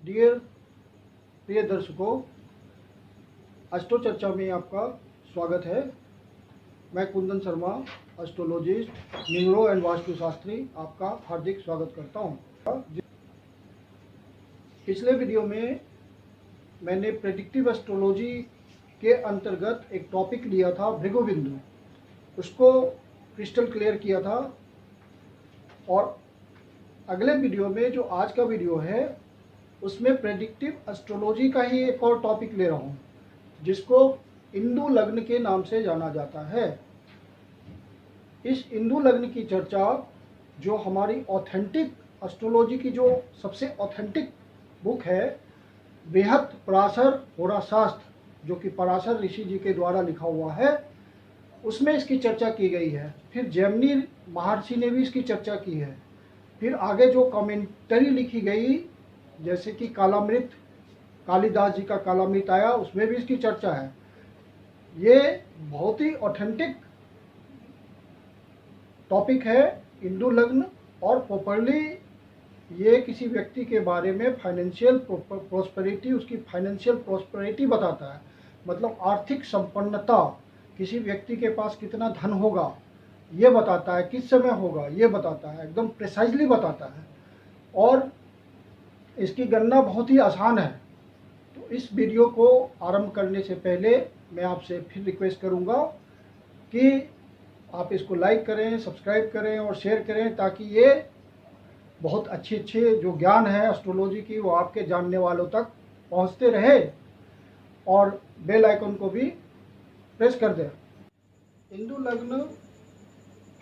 Dear प्रिय दर्शकों, astro चर्चा में आपका स्वागत है। मैं Kundan Sharma, astrologist, neuro and वास्तुशास्त्री, आपका हार्दिक स्वागत करता हूं। पिछले वीडियो में मैंने प्रेडिक्टिव एस्ट्रोलॉजी के अंतर्गत एक टॉपिक लिया था, भृगु बिंदु। उसको क्रिस्टल क्लियर किया था और अगले वीडियो में जो आज का वीडियो है उसमें प्रेडिक्टिव एस्ट्रोलॉजी का ही एक और टॉपिक ले रहा हूँ, जिसको इंदु लग्न के नाम से जाना जाता है। इस इंदु लग्न की चर्चा जो हमारी ऑथेंटिक एस्ट्रोलॉजी की जो सबसे ऑथेंटिक बुक है, बृहत पराशर होराशास्त्र, जो कि पराशर ऋषि जी के द्वारा लिखा हुआ है, उसमें इसकी चर्चा की गई है। फिर जैमिनी महर्षि ने भी इसकी चर्चा की है। फिर आगे जो कमेंटरी लिखी गई, जैसे कि कालामृत, कालिदास जी का कालामृत आया, उसमें भी इसकी चर्चा है। ये बहुत ही ऑथेंटिक टॉपिक है इंदु लग्न, और प्रॉपरली ये किसी व्यक्ति के बारे में फाइनेंशियल प्रोस्पेरिटी, उसकी फाइनेंशियल प्रोस्पेरिटी बताता है। मतलब आर्थिक संपन्नता, किसी व्यक्ति के पास कितना धन होगा ये बताता है, किस समय होगा ये बताता है, एकदम प्रिसाइजली बताता है। और इसकी गणना बहुत ही आसान है। तो इस वीडियो को आरंभ करने से पहले मैं आपसे फिर रिक्वेस्ट करूंगा कि आप इसको लाइक करें, सब्सक्राइब करें और शेयर करें, ताकि ये बहुत अच्छे जो ज्ञान है एस्ट्रोलॉजी की वो आपके जानने वालों तक पहुंचते रहे। और बेल आइकन को भी प्रेस कर दें। इंदु लग्न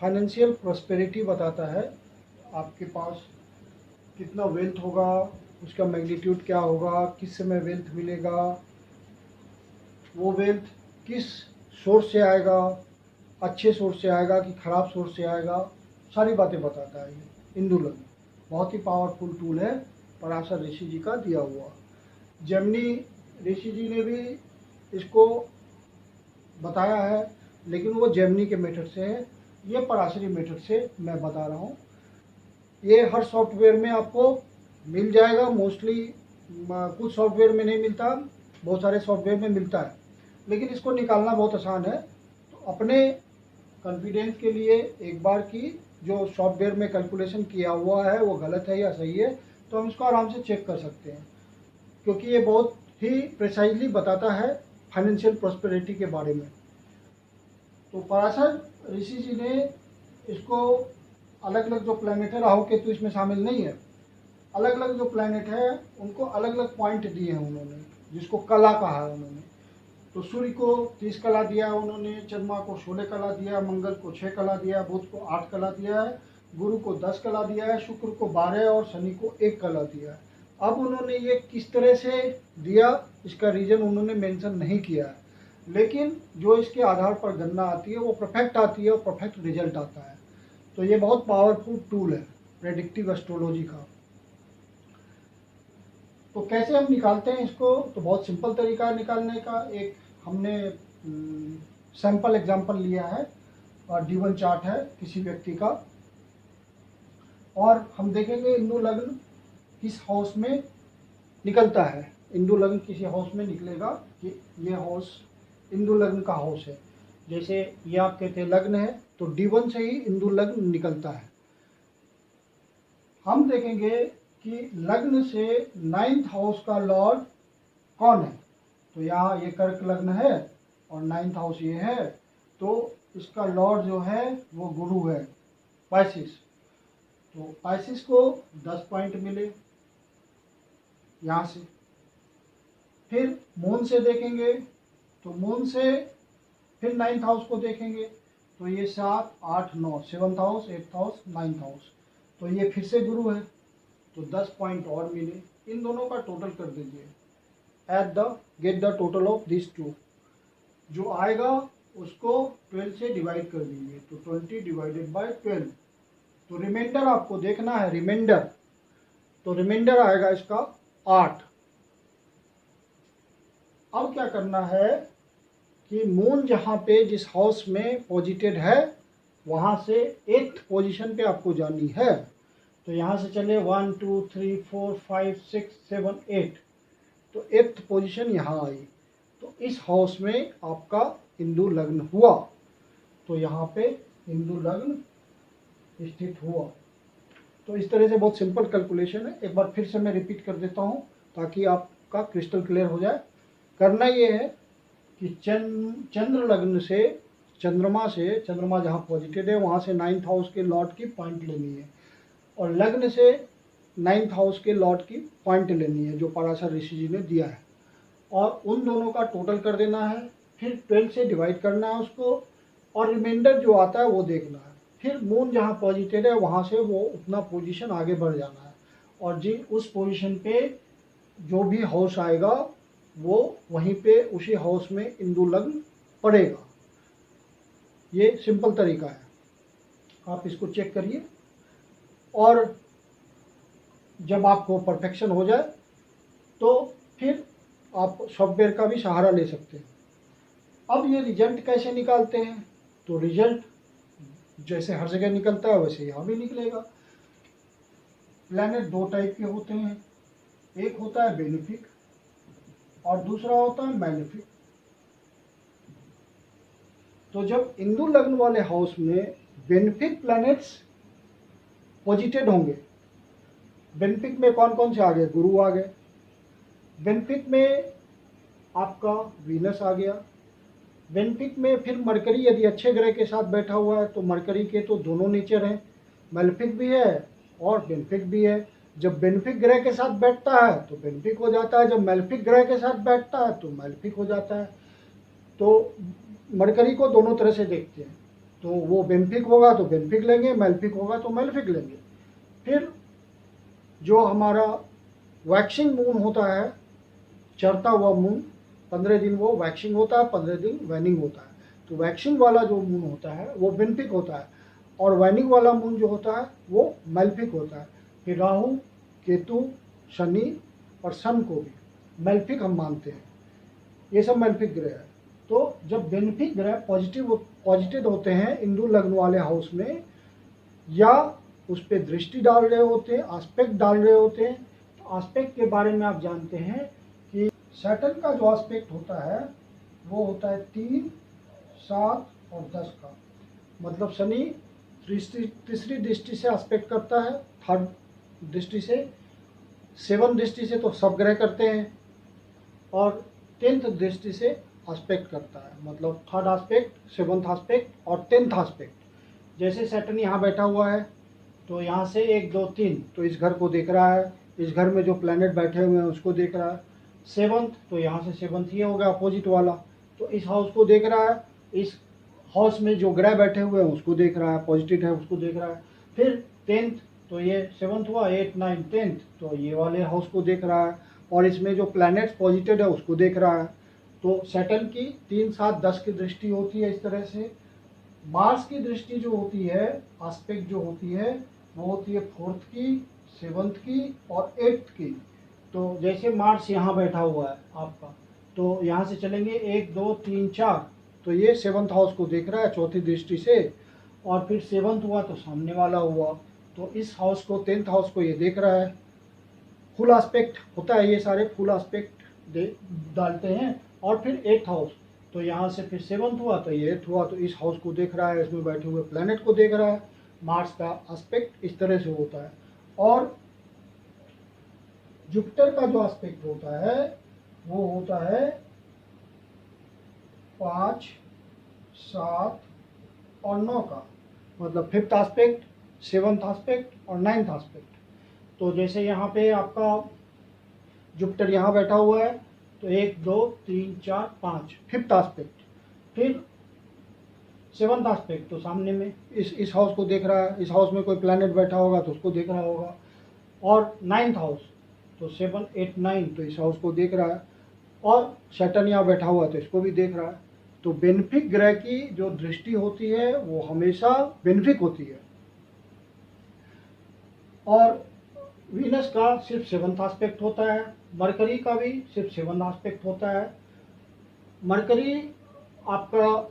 फाइनेंशियल प्रोस्पेरिटी बताता है। आपके पास कितना वेल्थ होगा, उसका मैग्नीट्यूड क्या होगा, किस समय वेल्थ मिलेगा, वो वेल्थ किस सोर्स से आएगा, अच्छे सोर्स से आएगा कि खराब सोर्स से आएगा, सारी बातें बताता है ये इंदु लग्न। बहुत ही पावरफुल टूल है, पराशर ऋषि जी का दिया हुआ। जैमिनी ऋषि जी ने भी इसको बताया है, लेकिन वो जैमिनी के मेथड से है, ये पराशरी मेथड से मैं बता रहा हूँ। ये हर सॉफ्टवेयर में आपको मिल जाएगा। मोस्टली कुछ सॉफ्टवेयर में नहीं मिलता, बहुत सारे सॉफ्टवेयर में मिलता है, लेकिन इसको निकालना बहुत आसान है। तो अपने कॉन्फिडेंस के लिए एक बार की जो सॉफ्टवेयर में कैलकुलेशन किया हुआ है वो गलत है या सही है, तो हम इसको आराम से चेक कर सकते हैं, क्योंकि ये बहुत ही प्रिसाइजली बताता है फाइनेंशियल प्रॉस्पेरिटी के बारे में। तो पराशर ऋषि जी ने इसको अलग अलग जो प्लैनेट है, राहु केतु इसमें शामिल नहीं है, अलग अलग जो प्लैनेट है उनको अलग अलग पॉइंट दिए हैं उन्होंने, जिसको कला कहा है उन्होंने। तो सूर्य को 30 कला दिया उन्होंने, चंद्रमा को 16 कला दिया, मंगल को 6 कला दिया, बुध को 8 कला दिया है, गुरु को 10 कला दिया है, शुक्र को 12 और शनि को 1 कला दिया है। अब उन्होंने ये किस तरह से दिया, इसका रीजन उन्होंने मेंशन नहीं किया है, लेकिन जो इसके आधार पर गणना आती है वो परफेक्ट आती है और परफेक्ट रिजल्ट आता है। तो ये बहुत पावरफुल टूल है प्रेडिक्टिव एस्ट्रोलॉजी का। तो कैसे हम निकालते हैं इसको? तो बहुत सिंपल तरीका है निकालने का। एक हमने सैंपल एग्जांपल लिया है और D1 चार्ट है किसी व्यक्ति का, और हम देखेंगे इंदु लग्न किस हाउस में निकलता है। इंदु लग्न किसी हाउस में निकलेगा कि ये हाउस इंदु लग्न का हाउस है। जैसे ये आप कहते हैं लग्न है, तो D1 से ही इंदु लग्न निकलता है। हम देखेंगे कि लग्न से 9th हाउस का लॉर्ड कौन है। तो यहाँ ये कर्क लग्न है और 9th हाउस ये है, तो इसका लॉर्ड जो है वो गुरु है, पाइसिस। तो पाइसिस को 10 पॉइंट मिले यहाँ से। फिर मून से देखेंगे, तो मून से फिर 9th हाउस को देखेंगे, तो ये 7, 8, 9, 7th house, 8th house, 9th house, तो ये फिर से गुरु है, तो 10 पॉइंट और मिले। इन दोनों का टोटल कर दीजिए, get the total of this two. जो आएगा उसको 12 से डिवाइड कर दीजिए, तो 20 डिवाइडेड बाय 12। तो रिमाइंडर आपको देखना है, रिमाइंडर। तो रिमाइंडर आएगा इसका 8। अब क्या करना है कि मून जहाँ पे जिस हाउस में पॉजिटेड है वहाँ से 8th पोजीशन पे आपको जानी है। तो यहाँ से चले 1 2 3 4 5 6 7 8, तो 8th पोजीशन यहाँ आई। तो इस हाउस में आपका हिंदू लग्न हुआ, तो यहाँ पे हिंदू लग्न स्थित हुआ। तो इस तरह से बहुत सिंपल कैलकुलेशन है। एक बार फिर से मैं रिपीट कर देता हूँ ताकि आपका क्रिस्टल क्लियर हो जाए। करना ये है कि चंद्र लग्न से, चंद्रमा जहाँ पॉजिटिव है वहाँ से 9th हाउस के लॉर्ड की पॉइंट लेनी है, और लग्न से 9th हाउस के लॉर्ड की पॉइंट लेनी है जो पराशर ऋषि जी ने दिया है, और उन दोनों का टोटल कर देना है। फिर 12 से डिवाइड करना है उसको, और रिमाइंडर जो आता है वो देखना है। फिर मून जहाँ पॉजिटिव है वहाँ से वो उतना पोजीशन आगे बढ़ जाना है, और जी उस पोजीशन पे जो भी हाउस आएगा वो वहीं पे उसी हाउस में हिंदू लग्न पड़ेगा। ये सिंपल तरीका है, आप इसको चेक करिए, और जब आपको परफेक्शन हो जाए तो फिर आप सॉफ्टवेयर का भी सहारा ले सकते हैं। अब ये रिजल्ट कैसे निकालते हैं, तो रिजल्ट जैसे हर जगह निकलता है वैसे यहाँ भी निकलेगा। प्लैनेट दो टाइप के होते हैं, एक होता है बेनिफिक और दूसरा होता है मैलेफिक। तो जब हिंदू लग्न वाले हाउस में बेनिफिक प्लैनेट्स पॉजिटिव होंगे, बेनिफिक में कौन कौन से आ गए, गुरु आ गए, बेनिफिक में आपका वीनस आ गया, बेनिफिक में फिर मरकरी यदि अच्छे ग्रह के साथ बैठा हुआ है तो मरकरी के तो दोनों नेचर हैं, मैलेफिक भी है और बेनिफिक भी है। जब बेनिफिक ग्रह के साथ बैठता है तो बेनिफिक हो जाता है, जब मैलेफिक ग्रह के साथ बैठता है तो मैलेफिक हो जाता है। तो मरकरी को दोनों तरह से देखते हैं, तो वो बेनिफिक होगा तो बेनिफिक लेंगे, मैलेफिक होगा तो मैलेफिक लेंगे। फिर जो हमारा वैक्सिंग मून होता है, चढ़ता हुआ मून, 15 दिन वो वैक्सिंग होता है, 15 दिन वैनिंग होता है। तो वैक्सिंग वाला जो मून होता है वो बेनिफिक होता है, और वैनिंग वाला मून जो होता है वो मैलेफिक होता है। फिर राहु, केतु, शनि और सन को भी मैलेफिक हम मानते हैं, ये सब मैलेफिक ग्रह है। तो जब बेनिफिक ग्रह पॉजिटिव होते हैं हिंदू लग्न वाले हाउस में, या उस पर दृष्टि डाल रहे होते हैं, आस्पेक्ट डाल रहे होते हैं, तो आस्पेक्ट के बारे में आप जानते हैं कि सैटर्न का जो आस्पेक्ट होता है वो होता है 3, 7 और 10 का। मतलब शनि तीसरी दृष्टि से आस्पेक्ट करता है, थर्ड दृष्टि से, 7th दृष्टि से तो सब ग्रह करते हैं, और 10th दृष्टि से आस्पेक्ट करता है। मतलब थर्ड आस्पेक्ट, 7th आस्पेक्ट और 10th आस्पेक्ट। जैसे सैटर्न यहाँ बैठा हुआ है तो यहाँ से 1 2 3 तो इस घर को देख रहा है, इस घर में जो प्लैनेट बैठे हुए हैं उसको देख रहा है। 7th तो यहाँ से 7th ये हो गया अपोजिट वाला, तो इस हाउस को देख रहा है, इस हाउस में जो ग्रह बैठे हुए हैं उसको देख रहा है, पॉजिटिव है उसको देख रहा है। फिर 10th तो ये 7th हुआ, 8 9 10th तो ये वाले हाउस को देख रहा है, और इसमें जो प्लैनेट्स पॉजिटिव है उसको देख रहा है। तो सैटर्न की 3 7 10 की दृष्टि होती है इस तरह से। मार्स की दृष्टि जो होती है, आस्पेक्ट जो होती है, वो होती है 4th की, 7th की और 8th की। तो जैसे मार्स यहाँ बैठा हुआ है आपका, तो यहाँ से चलेंगे 1 2 3 4, तो ये 7th हाउस को देख रहा है चौथी दृष्टि से, और फिर 7th हुआ तो सामने वाला हुआ, तो इस हाउस को 10th हाउस को ये देख रहा है। फुल आस्पेक्ट होता है, ये सारे फुल आस्पेक्ट डालते हैं। और फिर 8th हाउस, तो यहाँ से फिर 7th हुआ तो ये 8th हुआ, तो इस हाउस को देख रहा है, इसमें बैठे हुए प्लैनेट को देख रहा है। मार्स का आस्पेक्ट इस तरह से होता है। और जुपिटर का जो आस्पेक्ट होता है वो होता है 5 7 और 9 का। मतलब 5th आस्पेक्ट, 7th आस्पेक्ट और 9th आस्पेक्ट। तो जैसे यहाँ पे आपका जुपिटर यहाँ बैठा हुआ है, तो 1 2 3 4 5 5th आस्पेक्ट। फिर 7th आस्पेक्ट तो सामने में इस हाउस को देख रहा है, इस हाउस में कोई प्लैनेट बैठा होगा तो उसको देख रहा होगा। और 9th हाउस तो 7 8 9 तो इस हाउस को देख रहा है, और सैटर्न यहाँ बैठा हुआ है तो इसको भी देख रहा है। तो बेनिफिक ग्रह की जो दृष्टि होती है वो हमेशा बेनिफिक होती है। और वीनस का सिर्फ 7th आस्पेक्ट होता है, मरकरी का भी सिर्फ 7th आस्पेक्ट होता है। मरकरी आपका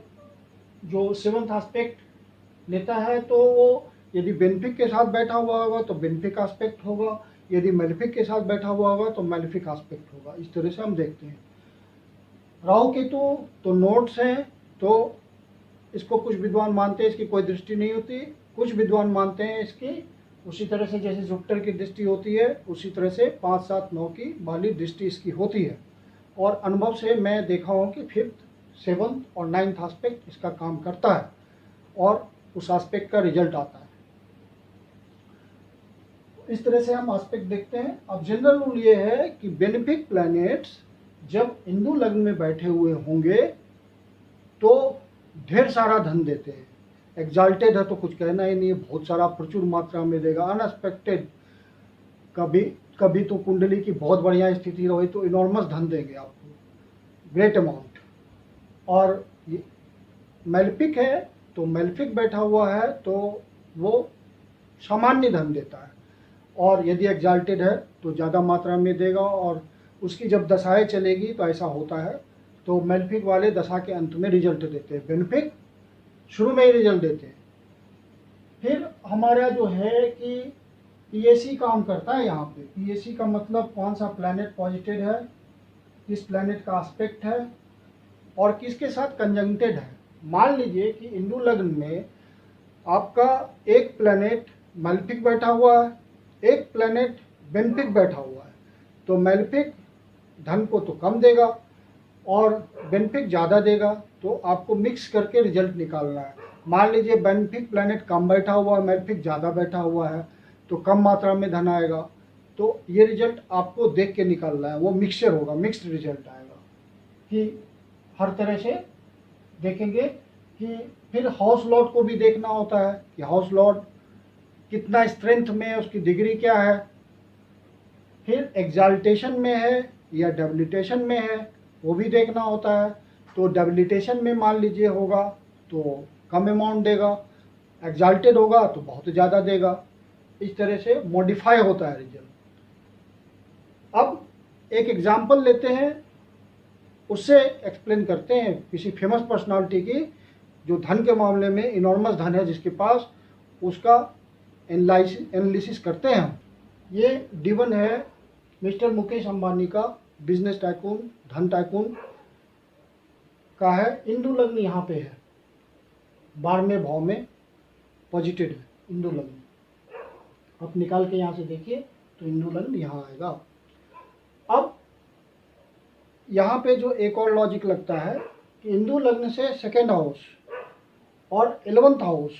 जो 7th आस्पेक्ट लेता है तो वो यदि बेनिफिक के साथ बैठा हुआ होगा तो बेनिफिक एस्पेक्ट होगा, यदि मेलेफिक के साथ बैठा हुआ होगा तो मेलेफिक एस्पेक्ट होगा। इस तरह से हम देखते हैं। राहु केतु तो नोड्स हैं, तो इसको कुछ विद्वान मानते हैं इसकी कोई दृष्टि नहीं होती, कुछ विद्वान मानते हैं इसकी उसी तरह से जैसे जुपिटर की दृष्टि होती है उसी तरह से 5, 7, 9 की वाली दृष्टि इसकी होती है। और अनुभव से मैं देखा हूँ कि 5th, 7th और 9th एस्पेक्ट इसका काम करता है और उस एस्पेक्ट का रिजल्ट आता है। इस तरह से हम एस्पेक्ट देखते हैं। अब जनरल रूल ये है कि बेनिफिक प्लैनेट्स जब हिंदू लग्न में बैठे हुए होंगे तो ढेर सारा धन देते हैं। एग्जाल्टेड है तो कुछ कहना ही नहीं है, बहुत सारा प्रचुर मात्रा में देगा। अनएक्सपेक्टेड कभी कभी तो कुंडली की बहुत बढ़िया स्थिति रही तो इनॉर्मस धन देंगे आपको, ग्रेट अमाउंट। और मेलेफिक है तो मेलेफिक बैठा हुआ है तो वो सामान्य धन देता है, और यदि एग्जाल्टेड है तो ज़्यादा मात्रा में देगा। और उसकी जब दशाएं चलेगी तो ऐसा होता है, तो मेलेफिक वाले दशा के अंत में रिजल्ट देते हैं, बेनिफिक शुरू में ही रिजल्ट देते हैं। फिर हमारा जो है कि पीएसी काम करता है यहाँ पे। पीएसी का मतलब कौन सा प्लैनेट पॉजिटिव है, किस प्लैनेट का एस्पेक्ट है और किसके साथ कंजंक्टेड है। मान लीजिए कि हिंदू लग्न में आपका एक प्लैनेट मेलेफिक बैठा हुआ है, एक प्लैनेट बेनिफिक बैठा हुआ है, तो मेलेफिक धन को तो कम देगा और बेनिफिक ज़्यादा देगा, तो आपको मिक्स करके रिजल्ट निकालना है। मान लीजिए बेनिफिक प्लैनेट कम बैठा हुआ है, मेलेफिक ज़्यादा बैठा हुआ है, तो कम मात्रा में धन आएगा। तो ये रिजल्ट आपको देख के निकालना है, वो मिक्सचर होगा, मिक्स्ड रिजल्ट आएगा। कि हर तरह से देखेंगे कि फिर हाउस लॉर्ड को भी देखना होता है कि हाउस लॉर्ड कितना स्ट्रेंथ में है, उसकी डिग्री क्या है, फिर एग्जाल्टेशन में है या डेबिलिटेशन में है वो भी देखना होता है। तो डेबिलिटेशन में मान लीजिए होगा तो कम अमाउंट देगा, एग्जाल्टेड होगा तो बहुत ज़्यादा देगा। इस तरह से मॉडिफाई होता है रिजल्ट। अब एक एग्जाम्पल लेते हैं, उससे एक्सप्लेन करते हैं किसी फेमस पर्सनालिटी की जो धन के मामले में इनॉर्मस धन है जिसके पास, उसका एनालिसिस करते हैं हम। ये D1 है मिस्टर मुकेश अंबानी का, बिजनेस टाइकून, धन टाइकून का है। हिंदू लग्न यहाँ पे है, 12वें भाव में पॉजिटिव है हिंदू लग्न। आप निकाल के यहाँ से देखिए तो हिंदू लग्न यहाँ आएगा। अब यहाँ पे जो एक और लॉजिक लगता है कि हिंदू लग्न से सेकेंड हाउस और 11th हाउस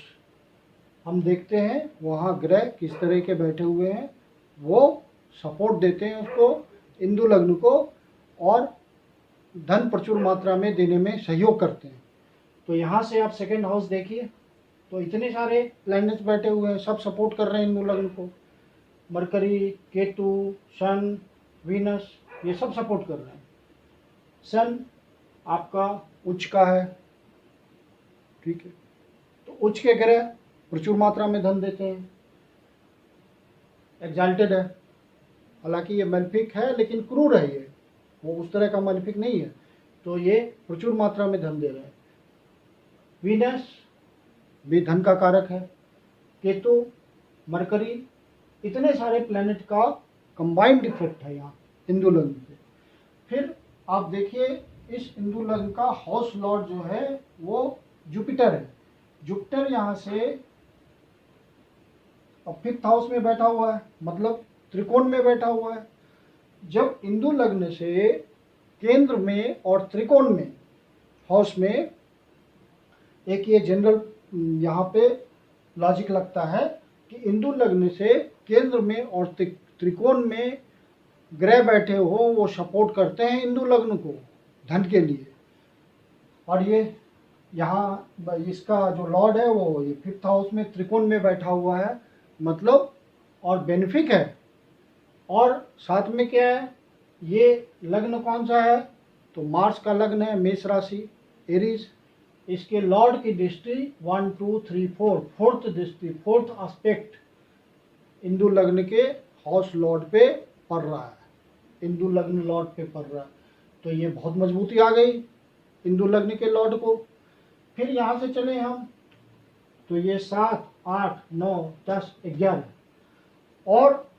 हम देखते हैं वहाँ ग्रह किस तरह के बैठे हुए हैं, वो सपोर्ट देते हैं उसको, हिंदू लग्न को, और धन प्रचुर मात्रा में देने में सहयोग करते हैं। तो यहाँ से आप सेकेंड हाउस देखिए तो इतने सारे प्लैनेट्स बैठे हुए हैं, सब सपोर्ट कर रहे हैं हिंदू लग्न को। मरकरी, केतु, सन, वीनस, ये सब सपोर्ट कर रहे हैं। सन आपका उच्च का है, ठीक है, तो उच्च के ग्रह प्रचुर मात्रा में धन देते हैं। एग्जाल्टेड है, हालांकि ये मेलेफिक है लेकिन क्रूर है, ये वो उस तरह का मेलेफिक नहीं है, तो ये प्रचुर मात्रा में धन दे रहे हैं। वीनस भी धन का कारक है, केतु, मरकरी, इतने सारे प्लैनेट का कंबाइंड इफेक्ट है यहाँ हिंदू लग्न पे। फिर आप देखिए इस हिंदू लग्न का हाउस लॉर्ड जो है वो जुपिटर है। जुपिटर यहाँ से अब 5th हाउस में बैठा हुआ है, मतलब त्रिकोण में बैठा हुआ है। जब हिंदू लग्न से केंद्र में और त्रिकोण में हाउस में, एक ये जनरल यहाँ पे लॉजिक लगता है कि हिंदू लग्न से केंद्र में और त्रिकोण में ग्रह बैठे हो वो सपोर्ट करते हैं हिंदू लग्न को धन के लिए। और ये यहाँ इसका जो लॉर्ड है वो ये 5th हाउस में त्रिकोण में बैठा हुआ है, मतलब और बेनिफिक है। और साथ में क्या है, ये लग्न कौन सा है, तो मार्स का लग्न है, मेष राशि, एरीज। इसके लॉर्ड की दृष्टि 1, 2, 3, 4, फोर्थ दृष्टि, फोर्थ एस्पेक्ट हिंदू लग्न के हाउस लॉर्ड पे पड़ रहा है, हिंदू लग्न लॉर्ड पे पड़ रहा है। तो ये बहुत मजबूती आ गई हिंदू लग्न के लॉर्ड को। फिर यहाँ से चले हम तो ये 7 8, 9, 10, 11 और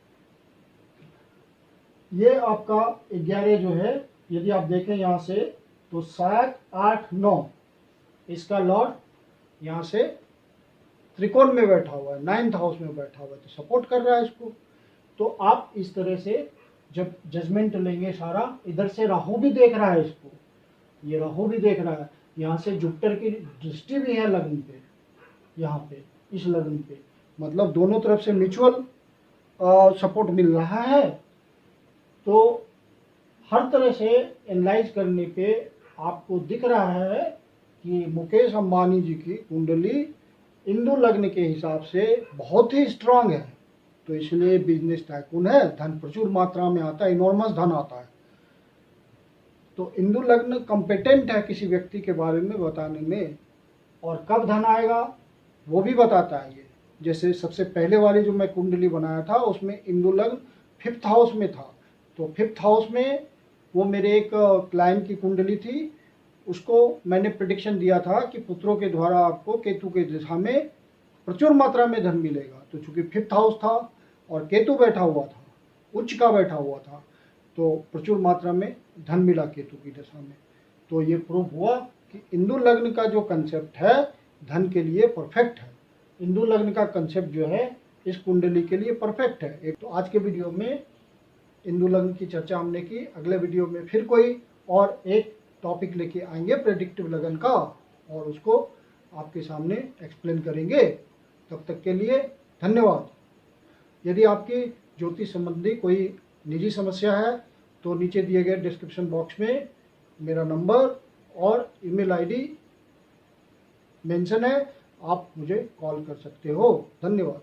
ये आपका 11 जो है, यदि आप देखें यहाँ से तो 7, 8, 9 इसका लॉर्ड यहाँ से त्रिकोण में बैठा हुआ है, 9th हाउस में बैठा हुआ है, तो सपोर्ट कर रहा है इसको। तो आप इस तरह से जब जजमेंट लेंगे सारा, इधर से राहु भी देख रहा है इसको, ये राहु भी देख रहा है, यहाँ से जुपिटर की दृष्टि भी है लग्न पे, यहाँ पे इस लग्न पे, मतलब दोनों तरफ से म्यूचुअल सपोर्ट मिल रहा है। तो हर तरह से एनालाइज करने पे आपको दिख रहा है कि मुकेश अंबानी जी की कुंडली हिंदू लग्न के हिसाब से बहुत ही स्ट्रांग है, तो इसलिए बिजनेस टाइकून है, धन प्रचुर मात्रा में आता है, इनॉर्मस धन आता है। तो हिंदू लग्न कॉम्पिटेंट है किसी व्यक्ति के बारे में बताने में, और कब धन आएगा वो भी बताता है ये। जैसे सबसे पहले वाली जो मैं कुंडली बनाया था उसमें हिंदू लग्न 5th हाउस में था, तो 5th हाउस में वो मेरे एक क्लाइंट की कुंडली थी, उसको मैंने प्रेडिक्शन दिया था कि पुत्रों के द्वारा आपको केतु के दिशा में प्रचुर मात्रा में धन मिलेगा। तो चूंकि 5th हाउस था और केतु बैठा हुआ था, उच्च का बैठा हुआ था, तो प्रचुर मात्रा में धन मिला केतु की दशा में। तो ये प्रूव हुआ कि हिंदू लग्न का जो कंसेप्ट है धन के लिए परफेक्ट है। हिंदू लग्न का कंसेप्ट जो है इस कुंडली के लिए परफेक्ट है। एक तो आज के वीडियो में हिंदू लग्न की चर्चा हमने की, अगले वीडियो में फिर कोई और एक टॉपिक लेके आएंगे प्रेडिक्टिव लगन का, और उसको आपके सामने एक्सप्लेन करेंगे। तब तक के लिए धन्यवाद। यदि आपकी ज्योतिष संबंधी कोई निजी समस्या है तो नीचे दिए गए डिस्क्रिप्शन बॉक्स में मेरा नंबर और ईमेल आईडी मेंशन है, आप मुझे कॉल कर सकते हो। धन्यवाद।